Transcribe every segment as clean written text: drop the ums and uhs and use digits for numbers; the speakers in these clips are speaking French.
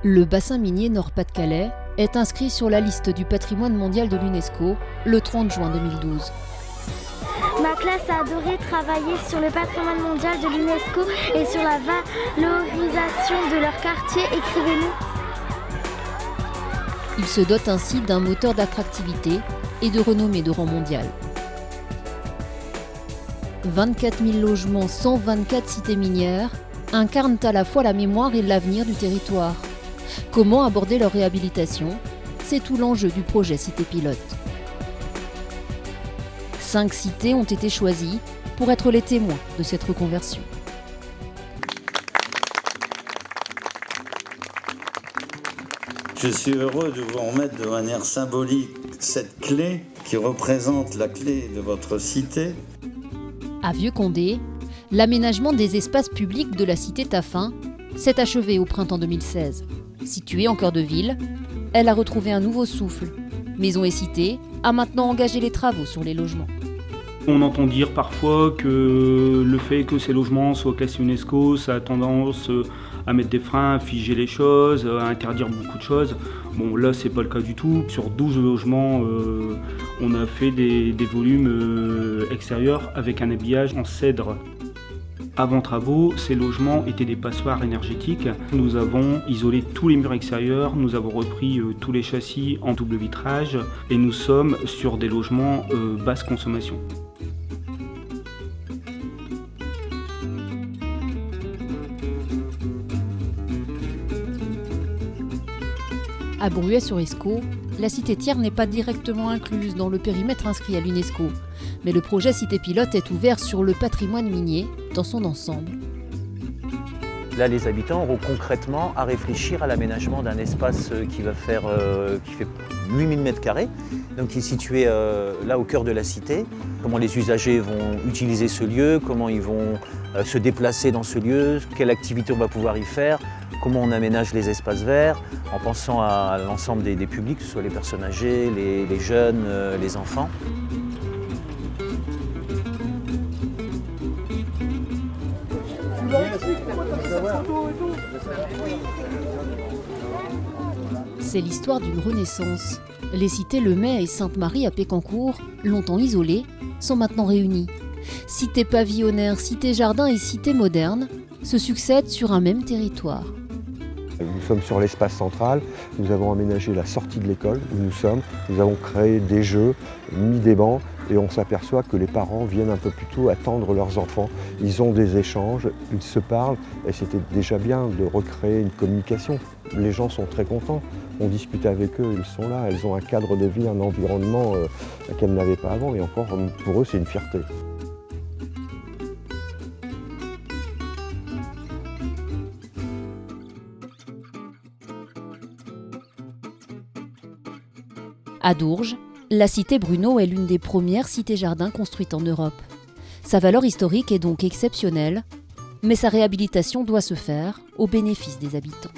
Le bassin minier Nord-Pas-de-Calais est inscrit sur la liste du patrimoine mondial de l'UNESCO le 30 juin 2012. Ma classe a adoré travailler sur le patrimoine mondial de l'UNESCO et sur la valorisation de leur quartier. Écrivez-nous. Il se dote ainsi d'un moteur d'attractivité et de renommée de rang mondial. 24 000 logements, 124 cités minières incarnent à la fois la mémoire et l'avenir du territoire. Comment aborder leur réhabilitation ? C'est tout l'enjeu du projet Cité Pilote. 5 cités ont été choisies pour être les témoins de cette reconversion. Je suis heureux de vous remettre de manière symbolique cette clé qui représente la clé de votre cité. À Vieux-Condé, l'aménagement des espaces publics de la cité Taffin s'est achevé au printemps 2016. Située en cœur de ville, elle a retrouvé un nouveau souffle. Maison et Cité a maintenant engagé les travaux sur les logements. On entend dire parfois que le fait que ces logements soient classés UNESCO, ça a tendance à mettre des freins, à figer les choses, à interdire beaucoup de choses. Bon, là, c'est pas le cas du tout. Sur 12 logements, on a fait des volumes extérieurs avec un habillage en cèdre. Avant travaux, ces logements étaient des passoires énergétiques. Nous avons isolé tous les murs extérieurs, nous avons repris tous les châssis en double vitrage et nous sommes sur des logements basse consommation. À Bruay-sur-Escaut, la cité Thiers n'est pas directement incluse dans le périmètre inscrit à l'UNESCO, mais le projet Cité Pilote est ouvert sur le patrimoine minier dans son ensemble. Là, les habitants auront concrètement à réfléchir à l'aménagement d'un espace qui fait 8000 m², donc qui est situé là au cœur de la cité. Comment les usagers vont utiliser ce lieu, comment ils vont se déplacer dans ce lieu, quelle activité on va pouvoir y faire, comment on aménage les espaces verts, en pensant à l'ensemble des publics, que ce soit les personnes âgées, les jeunes, les enfants. C'est l'histoire d'une renaissance. Les cités Le May et Sainte-Marie à Pécancourt, longtemps isolées, sont maintenant réunies. Cité pavillonnaire, cité jardin et cité moderne se succèdent sur un même territoire. Nous sommes sur l'espace central, nous avons aménagé la sortie de l'école où nous sommes, nous avons créé des jeux, mis des bancs et on s'aperçoit que les parents viennent un peu plus tôt attendre leurs enfants. Ils ont des échanges, ils se parlent et c'était déjà bien de recréer une communication. Les gens sont très contents, on discute avec eux, ils sont là, elles ont un cadre de vie, un environnement qu'elles n'avaient pas avant et encore pour eux c'est une fierté. À Dourges, la cité Bruneau est l'une des premières cités-jardins construites en Europe. Sa valeur historique est donc exceptionnelle, mais sa réhabilitation doit se faire au bénéfice des habitants.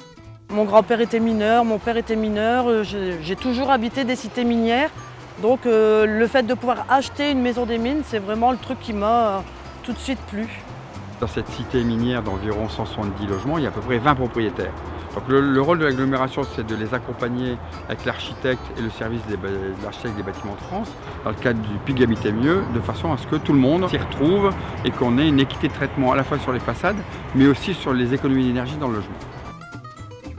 Mon grand-père était mineur, mon père était mineur, j'ai toujours habité des cités minières. Donc le fait de pouvoir acheter une maison des mines, c'est vraiment le truc qui m'a tout de suite plu. Dans cette cité minière d'environ 170 logements, il y a à peu près 20 propriétaires. Donc le rôle de l'agglomération, c'est de les accompagner avec l'architecte et le service de l'architecte des bâtiments de France, dans le cadre du PIG Habiter Mieux, de façon à ce que tout le monde s'y retrouve et qu'on ait une équité de traitement à la fois sur les façades, mais aussi sur les économies d'énergie dans le logement.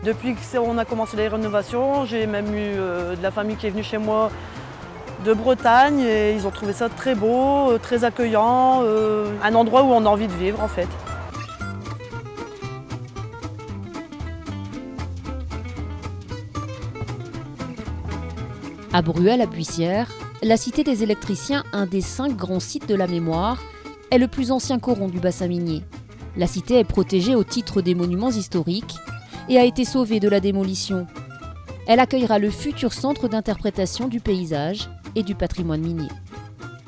Depuis qu'on a commencé les rénovations, j'ai même eu de la famille qui est venue chez moi de Bretagne et ils ont trouvé ça très beau, très accueillant, un endroit où on a envie de vivre en fait. À Bruay-la-Buissière, la cité des électriciens, un des 5 grands sites de la mémoire, est le plus ancien coron du bassin minier. La cité est protégée au titre des monuments historiques et a été sauvée de la démolition. Elle accueillera le futur centre d'interprétation du paysage et du patrimoine minier.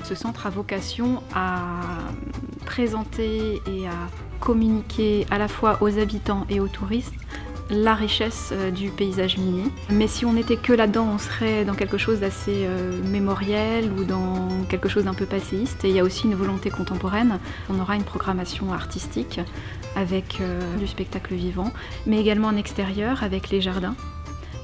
Ce centre a vocation à présenter et à communiquer à la fois aux habitants et aux touristes la richesse du paysage minier. Mais si on n'était que là-dedans, on serait dans quelque chose d'assez mémoriel ou dans quelque chose d'un peu passéiste. Et il y a aussi une volonté contemporaine. On aura une programmation artistique avec du spectacle vivant, mais également en extérieur avec les jardins,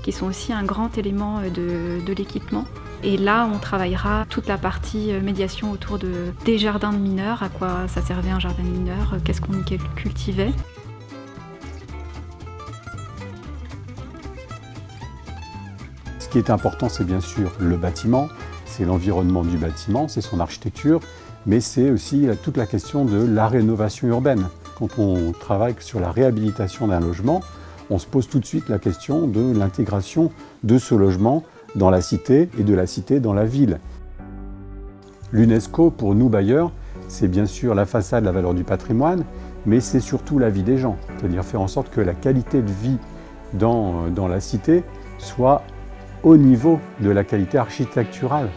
qui sont aussi un grand élément de l'équipement. Et là, on travaillera toute la partie médiation autour des jardins de mineurs, à quoi ça servait un jardin de mineurs, qu'est-ce qu'on y cultivait. Ce qui est important, c'est bien sûr le bâtiment, c'est l'environnement du bâtiment, c'est son architecture, mais c'est aussi toute la question de la rénovation urbaine. Quand on travaille sur la réhabilitation d'un logement, on se pose tout de suite la question de l'intégration de ce logement dans la cité et de la cité dans la ville. L'UNESCO, pour nous bailleurs, c'est bien sûr la façade, la valeur du patrimoine, mais c'est surtout la vie des gens. C'est-à-dire faire en sorte que la qualité de vie dans la cité soit au niveau de la qualité architecturale.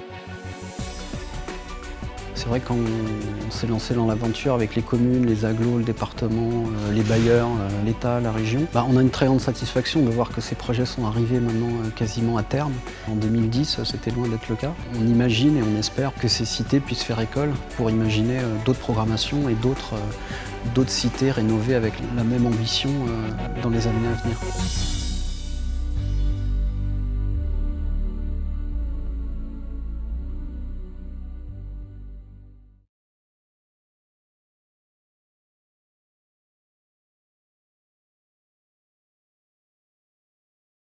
C'est vrai quand on s'est lancé dans l'aventure avec les communes, les agglos, le département, les bailleurs, l'État, la région, on a une très grande satisfaction de voir que ces projets sont arrivés maintenant quasiment à terme. En 2010, c'était loin d'être le cas. On imagine et on espère que ces cités puissent faire école pour imaginer d'autres programmations et d'autres cités rénovées avec la même ambition dans les années à venir.